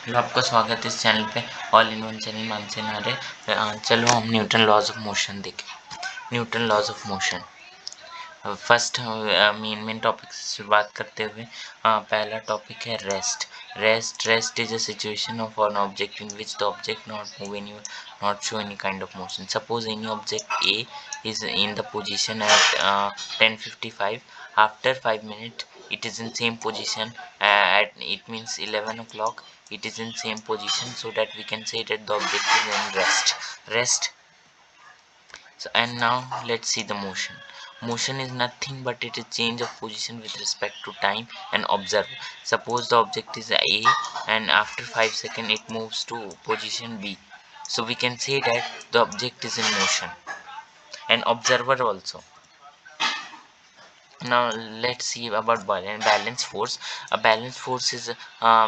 Hello, आपका स्वागत है इस चैनल पे। ऑल इन वन चैनल नाम से नारे। चलो हम न्यूटन लॉज ऑफ मोशन देखें। Newton laws of motion first main topic से शुरुआत करते हुए पहला टॉपिक है rest. Rest is a situation of an object in which the object not move any, not show any kind of motion. Suppose any object A is in the position at 10:55. After 5 minutes it is in same position at, it means 11 o'clock, it is in same position, so that we can say that the object is in rest. So, and now let's see the motion. Motion is nothing but it is change of position with respect to time and observe. Suppose the object is A and after 5 seconds it moves to position B. So we can say that the object is in motion, and observer also. Now let's see about balance force. A balance force is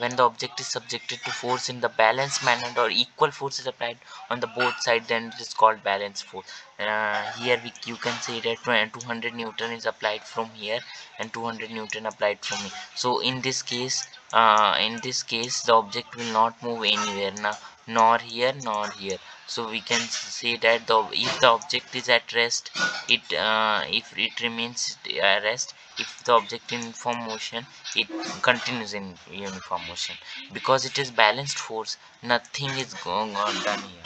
when the object is subjected to force in the balanced manner or equal force is applied on the both sides, then it is called balance force. Here you can say that 200 Newton is applied from here and 200 Newton applied from here. So in this case the object will not move anywhere now, nor here nor here. So we can say that if the object is at rest, if it remains at rest. If the object in uniform motion, it continues in uniform motion. Because it is balanced force, nothing is going on done here.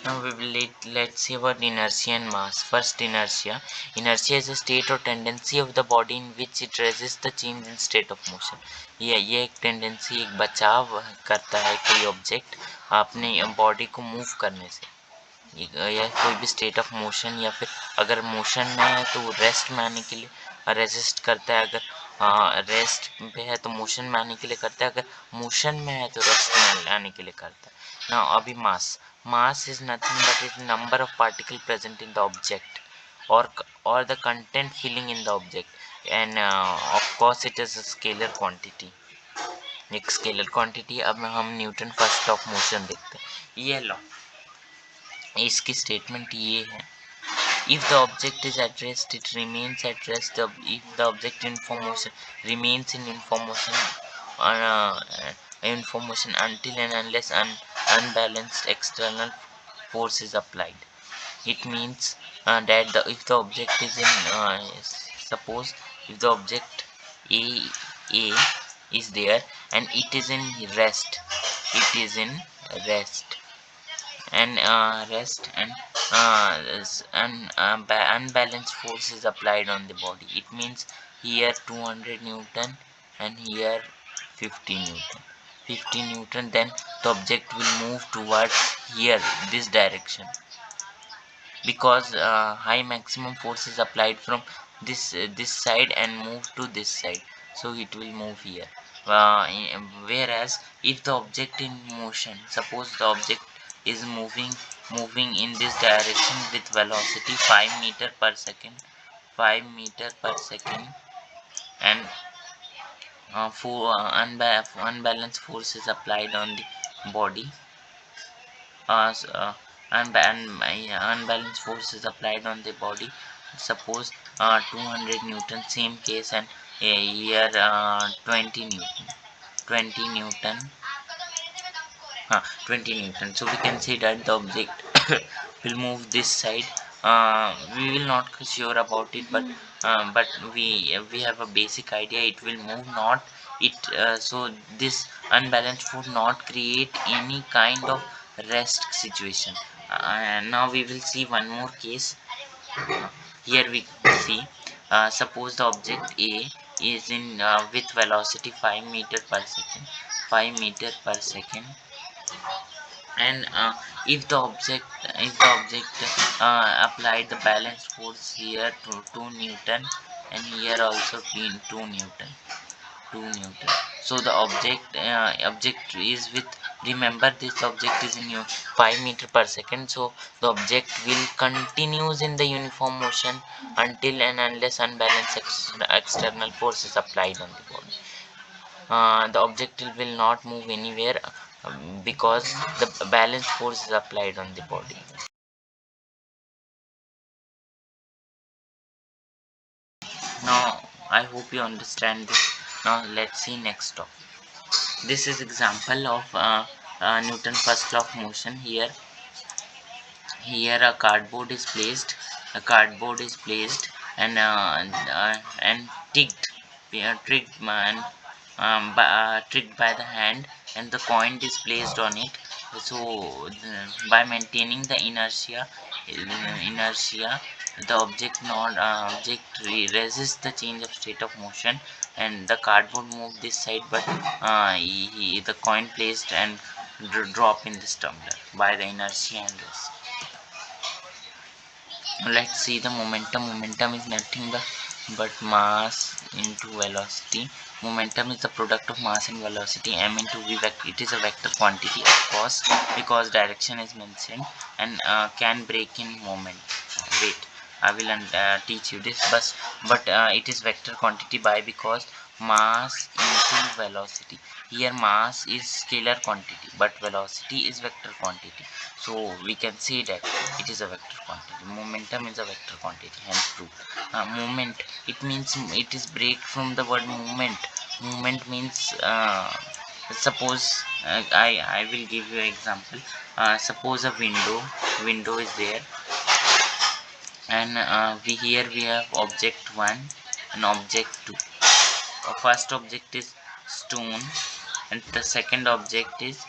Now let's see about inertia and mass. First, inertia. Inertia is a state or tendency of the body in which it resists the change in state of motion. ये एक tendency, एक बचाव करता है कोई object अपने body को move करने से, या कोई भी स्टेट ऑफ मोशन, या फिर अगर मोशन में है तो रेस्ट में आने के लिए रेजिस्ट करता है, अगर रेस्ट पे है तो मोशन में आने के लिए करता है, अगर मोशन में है तो रेस्ट में आने के लिए करता है ना। अभी mass is nothing but is number of particle present in the object और the content feeling in the object, and of course it is a scalar quantity, एक स्केलर क्वांटिटी। अब हम न्यूटन फर्स्ट ऑफ मोशन देखते हैं। ये law, इसकी statement ये है, if the object is at rest it remains at rest. If the object in motion remains in uh, information until and unless unbalanced external force is applied. It means that if the object is in suppose if the object a is there and it is in rest, it is in rest and rest, and unbalanced force is applied on the body. It means here 200 Newton and here 50 Newton. 50 Newton, then the object will move towards here, this direction, because high maximum force is applied from this side and move to this side, so it will move here. Whereas if the object in motion, suppose the object is moving in this direction with velocity 5 meter per second, 5 meter per second, and unbalanced force is applied on the body, s- unbalanced force is applied on the body. Suppose 200 Newton, same case, and here 20 Newton, 20 Newton, 20 Newton. So we can say that the object will move this side. We will not sure about it, but we have a basic idea. It will move, not it. So this unbalanced force not create any kind of rest situation. And now we will see one more case. Here we see, suppose the object A is in with velocity 5 meter per second, 5 meter per second, and if the object applied the balance force here to 2 Newton, and here also 2 Newton, 2 Newton. So the object is with, remember this object is in 5 meter per second, so the object will continues in the uniform motion until and unless unbalanced external force is applied on the body. The object will not move anywhere, because the balance force is applied on the body. Now I hope you understand this. Now let's see next topic. This is example of Newton first law of motion. Here a cardboard is placed and tricked by the hand, and the coin is placed on it. So by maintaining the inertia, the object resists the change of state of motion, and the cardboard move this side, but the coin placed and drop in this tumbler by the inertia and rest. Let's see the momentum is nothing but mass into velocity. Momentum is the product of mass and velocity. M into v vector, it is a vector quantity, of course, because direction is mentioned, and can break in moment. Wait, I will teach you this, but it is vector quantity by because mass into velocity. Here mass is scalar quantity, but velocity is vector quantity. So we can say that it is a vector quantity. Momentum is a vector quantity, hence true. Moment, it means it is break from the word movement. Movement means suppose I will give you an example. Suppose a window is there, and we have object 1 and object 2. First object is stone, and the second object is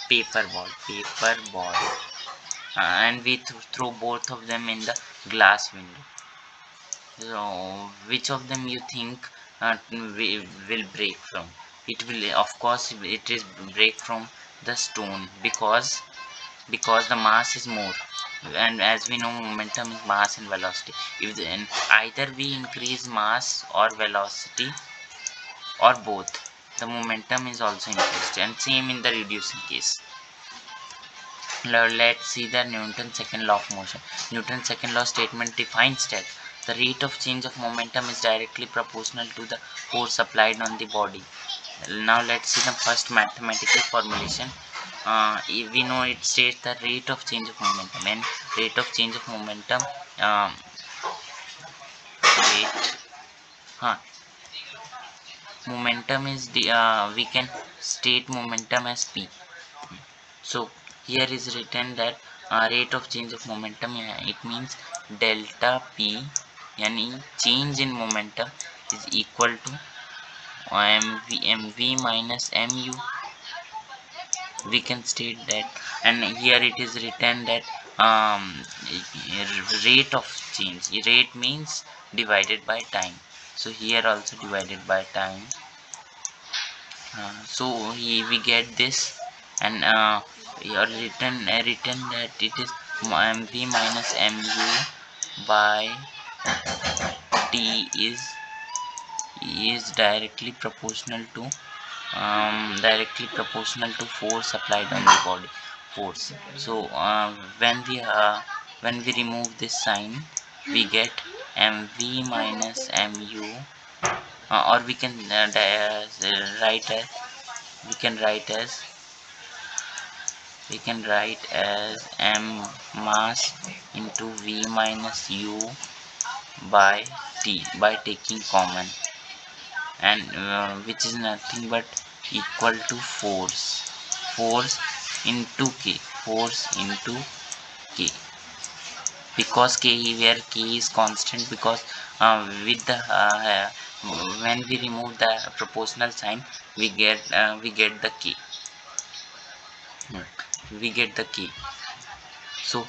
paper ball, and we throw both of them in the glass window. So which of them you think will break from? It will, of course, it is break from the stone, because the mass is more, and as we know momentum is mass and velocity. If then either we increase mass or velocity, or both, the momentum is also increased, and same in the reducing case. Now let's see the Newton's second law of motion. Newton's second law statement defines that the rate of change of momentum is directly proportional to the force applied on the body. Now let's see the first mathematical formulation. We know it states the rate of change of momentum, and rate of change of momentum rate momentum is the we can state momentum as p. So here is written that rate of change of momentum, it means delta p, yani change in momentum, is equal to mv minus mu. We can state that, and here it is written that rate of change, rate means divided by time, so here also divided by time. So we get this, and here written that it is mv minus mu by t is directly proportional to force applied on the body, force. So when we remove this sign, we get mv minus mu, or we can write as m mass into v minus u by t, by taking common, and which is nothing but equal to force into k, force into k, because k, where k is constant, because with the when we remove the proportional sign, we get the k. We get the k. So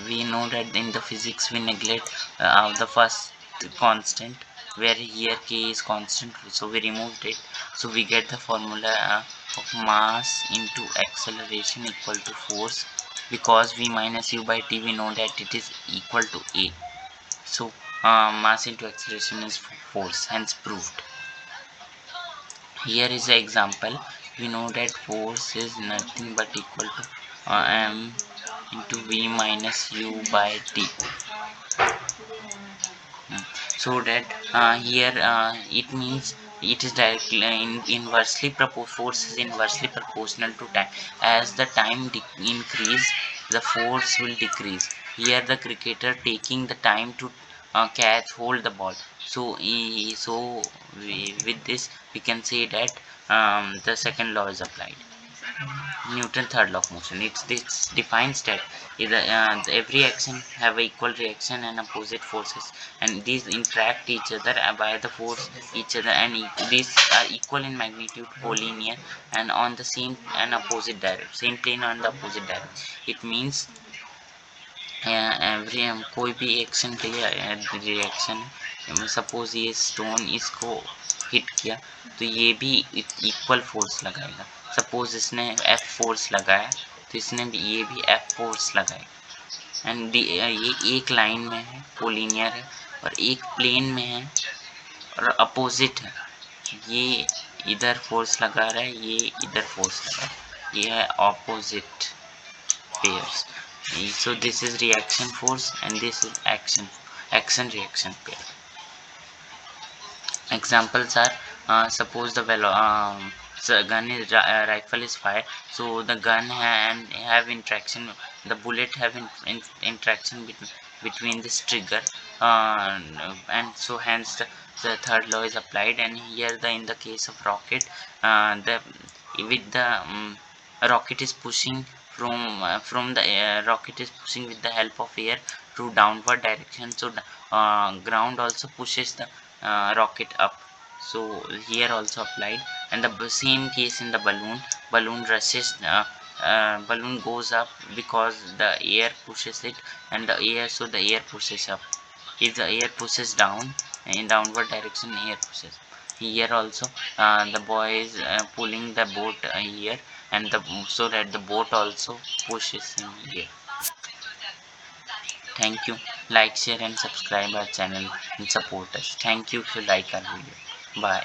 we know that in the physics we neglect the first constant, where here k is constant, so we removed it. So we get the formula of mass into acceleration equal to force, because v minus u by t, we know that it is equal to a. So mass into acceleration is force, hence proved. Here is the example. We know that force is nothing but equal to m into v minus u by t. So that here it means it is directly force is inversely proportional to time. As the time increase, the force will decrease. Here the cricketer taking the time to catch hold the ball. So with this we can say that the second law is applied. Newton third law of motion. It's defines that either every action have a equal reaction and opposite forces, and these interact each other by the force each other, and these are equal in magnitude, collinear, and on the same and opposite direction, same plane on the opposite direction. It means every कोई भी action के लिए reaction, suppose ये stone इसको hit किया तो ये भी इक्वल फोर्स लगाएगा। सपोज इसने एफ फोर्स लगाया तो इसने भी ये भी एफ फोर्स लगाएगा। एंड ये एक लाइन में है, कोलिनियर है, और एक प्लेन में है और अपोजिट है। ये इधर फोर्स लगा रहा है, ये इधर फोर्स लगा रहा है, ये है opposite pairs. So this is reaction force and this is action reaction pair. Examples are suppose the gun is rifle is fired, so the gun and have interaction, the bullet have interaction between this trigger, and so hence the third law is applied. And here in the case of rocket, the with the rocket is pushing from the air, rocket is pushing with the help of air to downward direction, so ground also pushes the rocket up. So here also applied. And the same case in the balloon rushes, balloon goes up because the air pushes it, and the air, so the air pushes up. If the air pushes down in downward direction, air pushes. Here also the boy is pulling the boat here, and so that the boat also pushes in here. Thank you. Like, share and subscribe our channel and support us. Thank you if you like our video. Bye.